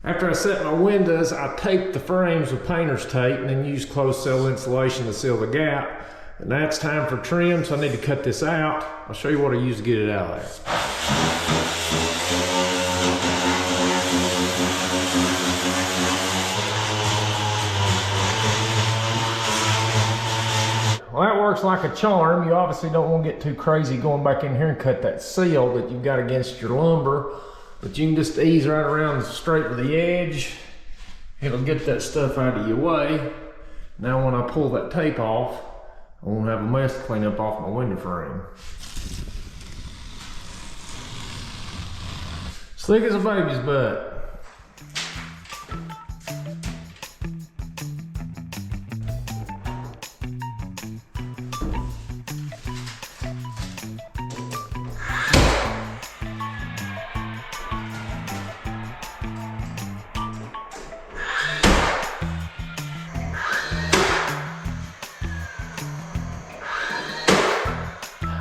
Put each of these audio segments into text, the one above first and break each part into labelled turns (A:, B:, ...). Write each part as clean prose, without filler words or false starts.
A: After I set my windows, I taped the frames with painter's tape and then used closed cell insulation to seal the gap. And now it's time for trim, so I need to cut this out. I'll show you what I use to get it out of there. Well, that works like a charm. You obviously don't want to get too crazy going back in here and cut that seal that you've got against your lumber. But you can just ease right around straight to the edge. It'll get that stuff out of your way. Now when I pull that tape off, I won't have a mess to clean up off my window frame. Slick as a baby's butt.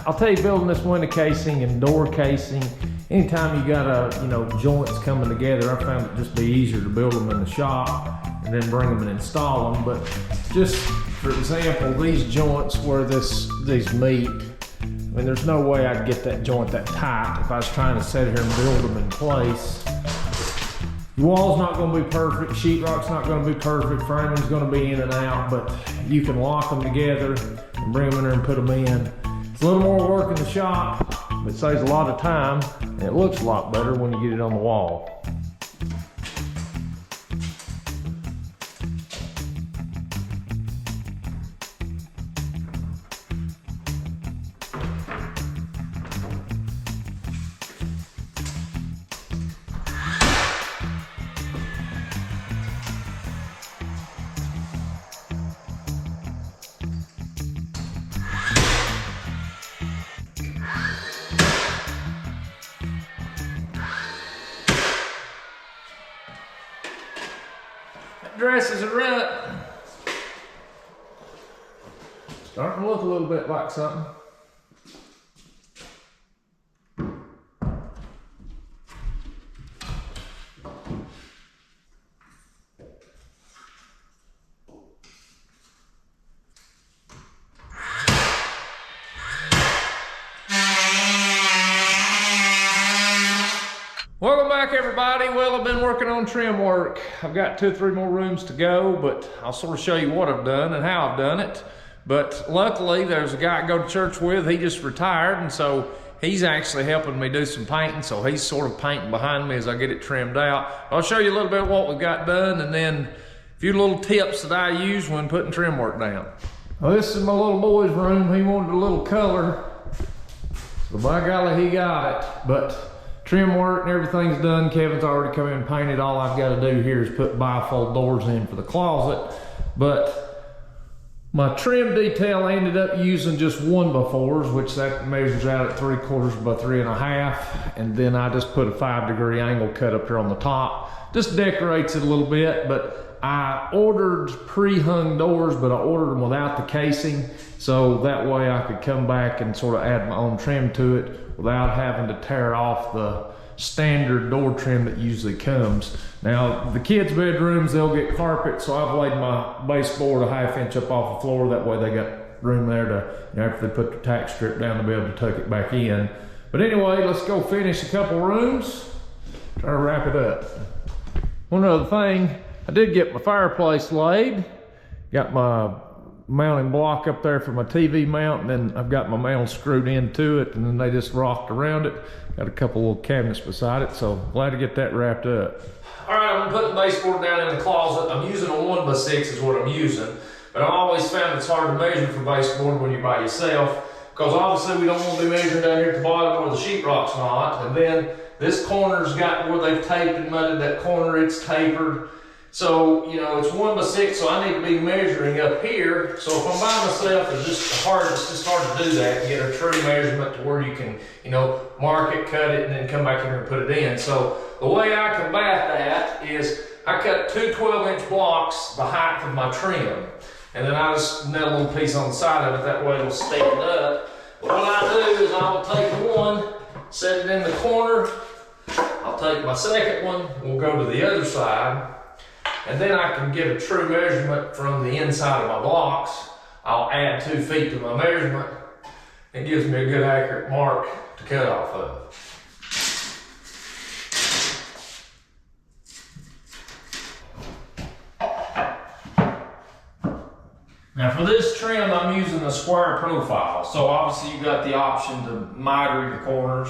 A: I'll tell you, building this window casing and door casing, anytime you got joints coming together, I found it just be easier to build them in the shop and then bring them and install them. But just for example, these joints where these meet, I mean, there's no way I'd get that joint that tight if I was trying to sit here and build them in place. The wall's not going to be perfect, sheetrock's not going to be perfect, framing's going to be in and out, but you can lock them together and bring them in there and put them in. It's a little more work in the shop, but it saves a lot of time, and it looks a lot better when you get it on the wall. Dresses are up. Starting to look a little bit like something. Welcome back, everybody. Well, I've been working on trim work. I've got 2 or 3 more rooms to go, but I'll sort of show you what I've done and how I've done it. But luckily, there's a guy I go to church with. He just retired, and so he's actually helping me do some painting. So he's sort of painting behind me as I get it trimmed out. I'll show you a little bit of what we've got done, and then a few little tips that I use when putting trim work down. Well, this is my little boy's room. He wanted a little color, so by golly, he got it. But trim work and everything's done. Kevin's already come in and painted. All I've got to do here is put bifold doors in for the closet. But my trim detail, I ended up using just 1x4s, which that measures out at 3/4 by 3.5. And then I just put a 5-degree angle cut up here on the top. Just decorates it a little bit, but I ordered pre-hung doors, but I ordered them without the casing. So that way I could come back and sort of add my own trim to it without having to tear off the standard door trim that usually comes. Now, the kids' bedrooms, they'll get carpet, so I've laid my baseboard a 1/2 inch up off the floor. That way they got room there to, after they put the tack strip down, to be able to tuck it back in. But anyway, let's go finish a couple rooms, try to wrap it up. One other thing, I did get my fireplace laid, got my mounting block up there for my TV mount, and then I've got my mount screwed into it, and then they just rocked around it. Got a couple little cabinets beside it, so glad to get that wrapped up. All right, I'm gonna put the baseboard down in the closet. I'm using a 1x6 is what I'm using, but I always found it's hard to measure for baseboard when you're by yourself, because obviously we don't want to be measuring down here at the bottom where the sheetrock's not, and then this corner's got where they've taped and mudded that corner, it's tapered. So, you know, it's 1x6, so I need to be measuring up here. So if I'm by myself, it's just hard to do that and get a true measurement to where you can, you know, mark it, cut it, and then come back here and put it in. So the way I combat that is I cut 2 12-inch blocks the height of my trim. And then I just net a little piece on the side of it, that way it'll stand up. But what I do is I will take one, set it in the corner. I'll take my second one, we'll go to the other side, and then I can get a true measurement from the inside of my blocks. I'll add 2 feet to my measurement. It gives me a good accurate mark to cut off of. Now for this trim, I'm using a square profile. So obviously you got the option to miter your corners,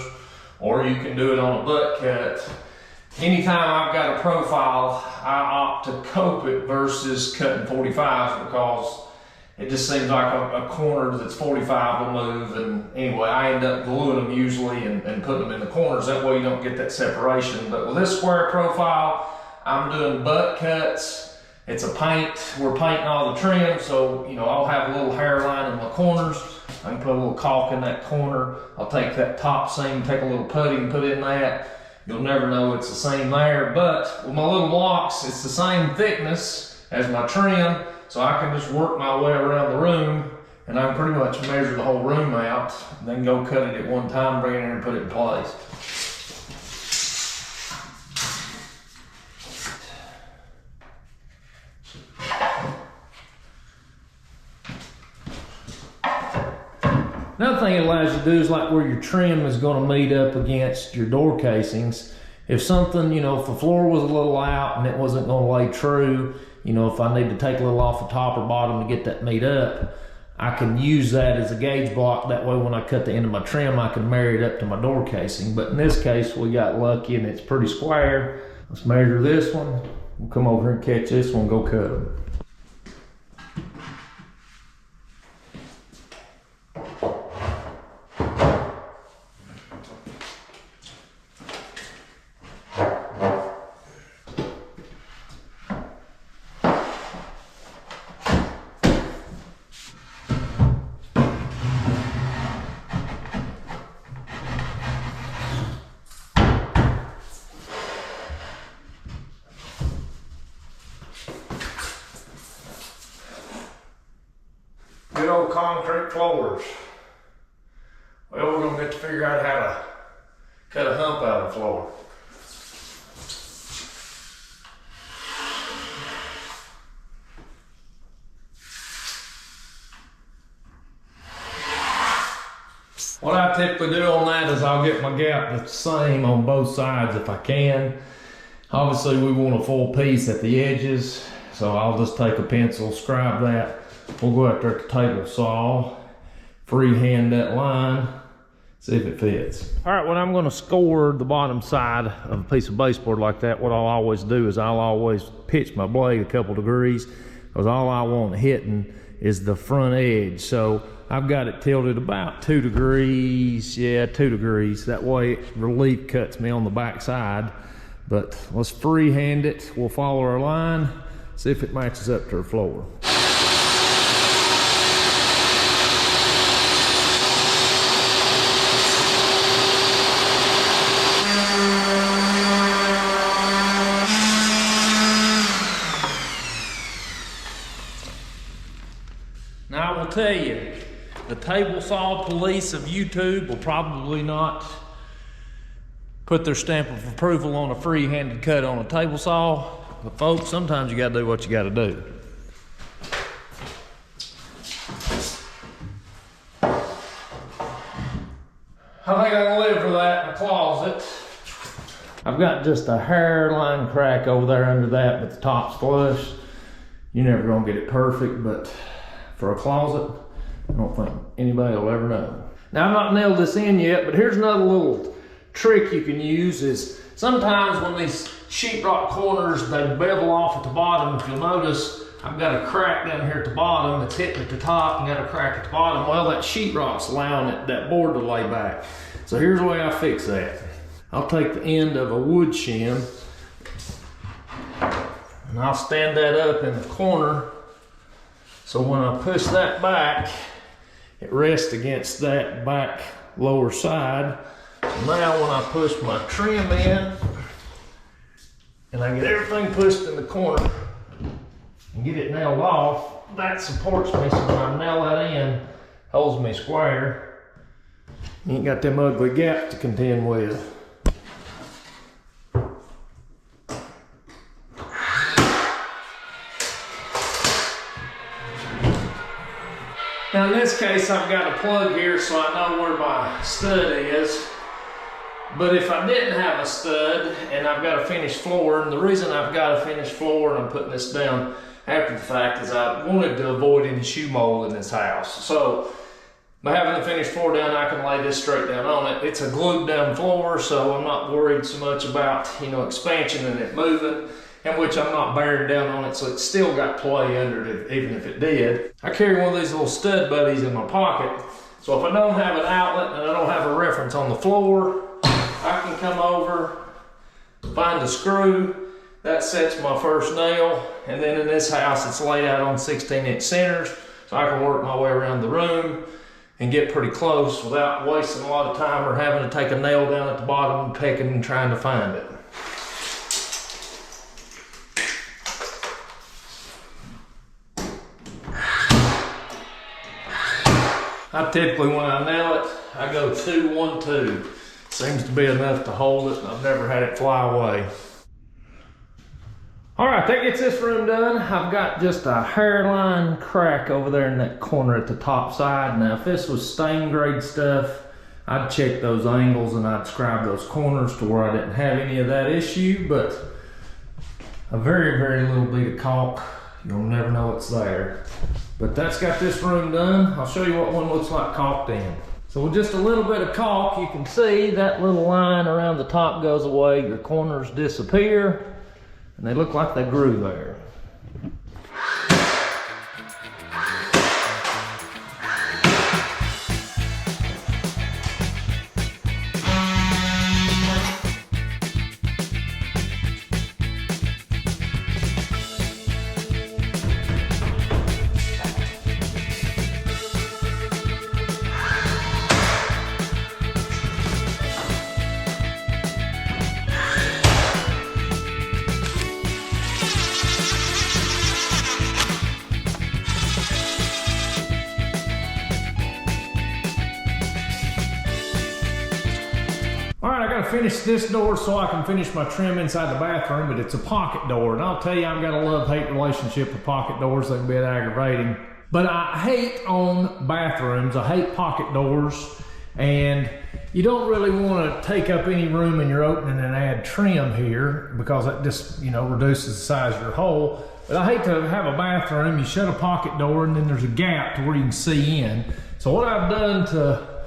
A: or you can do it on a butt cut. Anytime I've got a profile, I opt to cope it versus cutting 45s, because it just seems like a corner that's 45 will move. And anyway, I end up gluing them usually and putting them in the corners. That way you don't get that separation. But with this square profile, I'm doing butt cuts. It's a paint, we're painting all the trim, so you know, I'll have a little hairline in my corners. I can put a little caulk in that corner. I'll take that top seam, take a little putty and put in that. You'll never know it's the same there, but with my little blocks, it's the same thickness as my trim, so I can just work my way around the room, and I can pretty much measure the whole room out, and then go cut it at one time, bring it in and put it in place. Another thing it allows you to do is like where your trim is going to meet up against your door casings. If something, you know, if the floor was a little out and it wasn't going to lay true, you know, if I need to take a little off the top or bottom to get that meet up, I can use that as a gauge block. That way when I cut the end of my trim, I can marry it up to my door casing. But in this case, we got lucky and it's pretty square. Let's measure this one. We'll come over here and catch this one and go cut them. Good old concrete floors. Well, we're gonna get to figure out how to cut a hump out of the floor. What I typically do on that is I'll get my gap the same on both sides if I can. Obviously we want a full piece at the edges, so I'll just take a pencil, scribe that. We'll go out there at the table saw, freehand that line, see if it fits. All right, when I'm gonna score the bottom side of a piece of baseboard like that, what I'll always do is I'll always pitch my blade a couple degrees, because all I want hitting is the front edge. So I've got it tilted about 2 degrees, yeah, 2 degrees. That way relief cuts me on the back side. But let's freehand it. We'll follow our line, see if it matches up to our floor. Now I will tell you, the table saw police of YouTube will probably not put their stamp of approval on a free-handed cut on a table saw. But folks, sometimes you gotta do what you gotta do. I think I can live for that in a closet. I've got just a hairline crack over there under that, but the top's flush. You're never gonna get it perfect, but for a closet, I don't think anybody will ever know. Now I've not nailed this in yet, but here's another little trick you can use is sometimes when these sheetrock corners, they bevel off at the bottom. If you'll notice, I've got a crack down here at the bottom that's hitting at the top and got a crack at the bottom. Well, that sheetrock's allowing that board to lay back. So here's the way I fix that. I'll take the end of a wood shim and I'll stand that up in the corner. So when I push that back, it rests against that back lower side. So now when I push my trim in, and I get everything pushed in the corner and get it nailed off, that supports me. So when I nail that in, holds me square. You ain't got them ugly gaps to contend with. Now in this case, I've got a plug here so I know where my stud is. But if I didn't have a stud and I've got a finished floor, and the reason I've got a finished floor and I'm putting this down after the fact is I wanted to avoid any shoe mold in this house. So by having the finished floor down, I can lay this straight down on it. It's a glued down floor, so I'm not worried so much about, you know, expansion and it moving, and which I'm not bearing down on it, so it's still got play under it, even if it did. I carry one of these little stud buddies in my pocket, so if I don't have an outlet and I don't have a reference on the floor, I can come over, find a screw, that sets my first nail, and then in this house it's laid out on 16-inch centers, so I can work my way around the room and get pretty close without wasting a lot of time or having to take a nail down at the bottom and pecking and trying to find it. I typically, when I nail it, I go 2, 1, 2. Seems to be enough to hold it, and I've never had it fly away. All right, that gets this room done. I've got just a hairline crack over there in that corner at the top side. Now, if this was stain grade stuff, I'd check those angles and I'd scribe those corners to where I didn't have any of that issue, but a very, very little bit of caulk, you'll never know it's there. But that's got this room done. I'll show you what one looks like caulked in. So with just a little bit of caulk, you can see that little line around the top goes away, your corners disappear, and they look like they grew there. Finish this door so I can finish my trim inside the bathroom, but it's a pocket door, and I'll tell you, I've got a love-hate relationship with pocket doors. They can be aggravating, but I hate on bathrooms. I hate pocket doors, and you don't really want to take up any room in your opening and add trim here because that just, you know, reduces the size of your hole. But I hate to have a bathroom, you shut a pocket door and then there's a gap to where you can see in. So what I've done to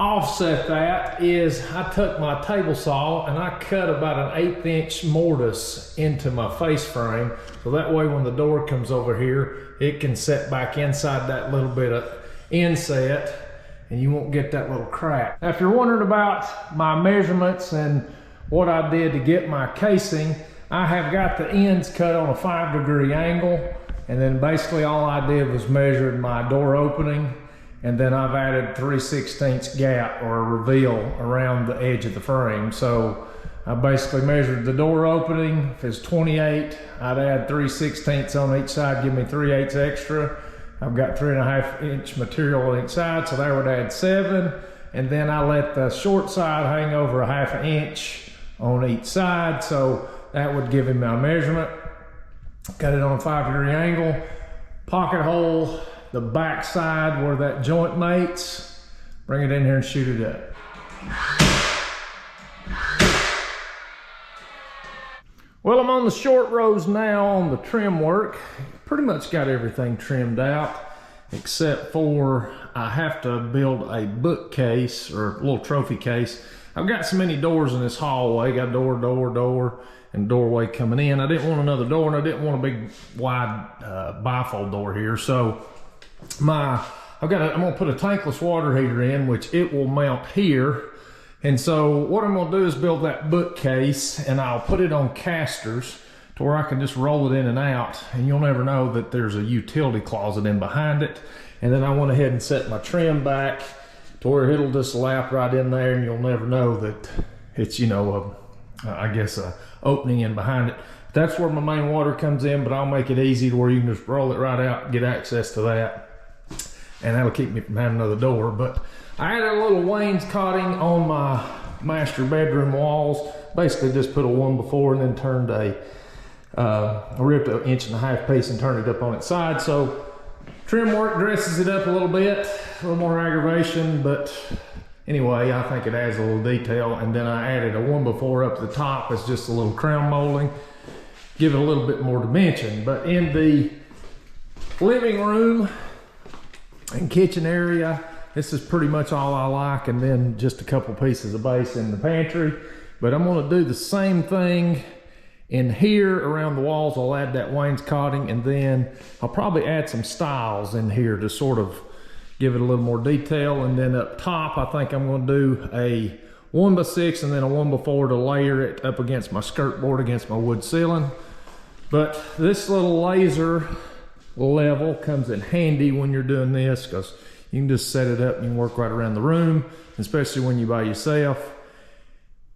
A: offset that is I took my table saw and I cut about an 1/8 inch mortise into my face frame, so that way when the door comes over here, it can set back inside that little bit of inset and you won't get that little crack. Now, if you're wondering about my measurements and what I did to get my casing, I have got the ends cut on a 5-degree angle, and then basically all I did was measured my door opening, and then I've added 3/16 gap or a reveal around the edge of the frame. So I basically measured the door opening. If it's 28, I'd add 3/16 on each side, give me 3/8 extra. I've got 3.5 inch material on each side, so that would add 7. And then I let the short side hang over 1/2 inch on each side, so that would give him my measurement. Cut it on a 5-degree angle, pocket hole, the back side where that joint mates, bring it in here and shoot it up. Well, I'm on the short rows now on the trim work. Pretty much got everything trimmed out, except for I have to build a bookcase or a little trophy case. I've got so many doors in this hallway, got door, and doorway coming in. I didn't want another door, and I didn't want a big wide bifold door here, so I'm gonna put a tankless water heater in, which it will mount here. And so what I'm gonna do is build that bookcase, and I'll put it on casters to where I can just roll it in and out, and you'll never know that there's a utility closet in behind it. And then I went ahead and set my trim back to where it'll just lap right in there, and you'll never know that it's, you know, I guess a opening in behind it. That's where my main water comes in, but I'll make it easy to where you can just roll it right out and get access to that. And that'll keep me from having another door. But I added a little wainscoting on my master bedroom walls. Basically just put a 1x4 and then turned I ripped an 1.5 inch piece and turned it up on its side. So Trim work dresses it up a little bit, a little more aggravation, but anyway, I think it adds a little detail. And then I added a 1x4 up the top as just a little crown molding, give it a little bit more dimension. But in the living room and kitchen area, this is pretty much all I like, and then just a couple pieces of base in the pantry. But I'm gonna do the same thing in here around the walls. I'll add that wainscoting, and then I'll probably add some stiles in here to sort of give it a little more detail. And then up top, I think I'm gonna do a 1x6 and then a 1x4 to layer it up against my skirt board, against my wood ceiling. But this little laser level comes in handy when you're doing this, because you can just set it up and you can work right around the room, especially when you're by yourself.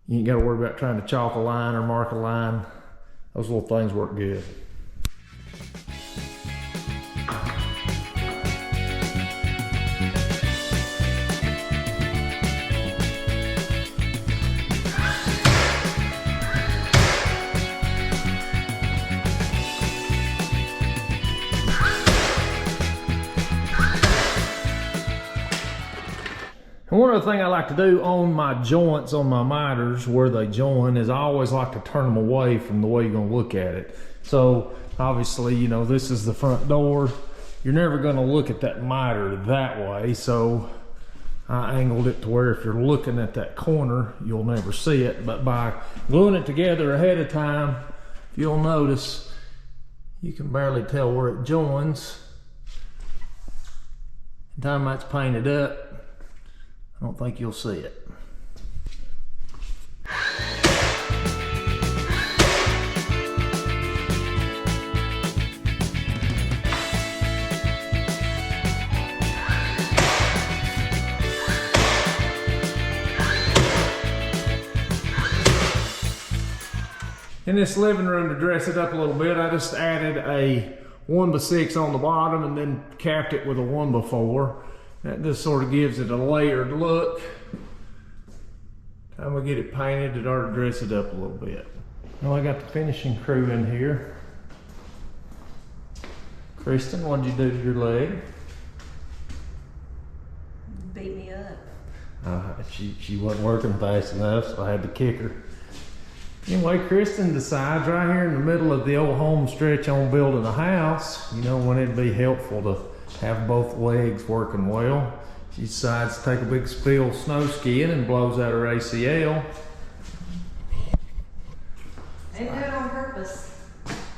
A: You ain't got to worry about trying to chalk a line or mark a line. Those little things work good. And one other thing I like to do on my joints, on my miters where they join, is I always like to turn them away from the way you're gonna look at it. So obviously, you know, this is the front door. You're never gonna look at that miter that way. So I angled it to where if you're looking at that corner, you'll never see it. But by gluing it together ahead of time, if you'll notice, you can barely tell where it joins. By the time that's painted up, I don't think you'll see it. In this living room, to dress it up a little bit, I just added a 1x6 on the bottom and then capped it with a 1x4. That just sort of gives it a layered look. Time we get it painted, it ought to dress it up a little bit. Well, I got the finishing crew in here. Kristen, what did you do to your leg?
B: Beat me up.
A: She wasn't working fast enough, so I had to kick her. Anyway, Kristen decides right here in the middle of the old home stretch on building a house, you know, when it'd be helpful to have both legs working well, she decides to take a big spill snow skiing and blows out her ACL.
B: Didn't do it on purpose.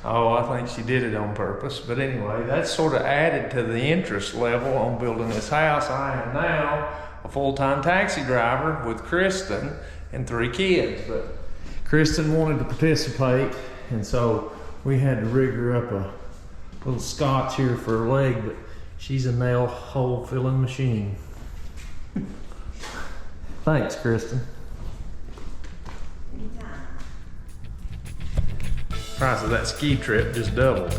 A: Oh, I think she did it on purpose. But anyway, that's sort of added to the interest level on building this house. I am now a full-time taxi driver with Kristen and 3 kids. But Kristen wanted to participate, and so we had to rig her up a little scotch here for her leg, but she's a nail hole filling machine. Thanks, Kristen.
B: Anytime.
A: Price of that ski trip just doubled.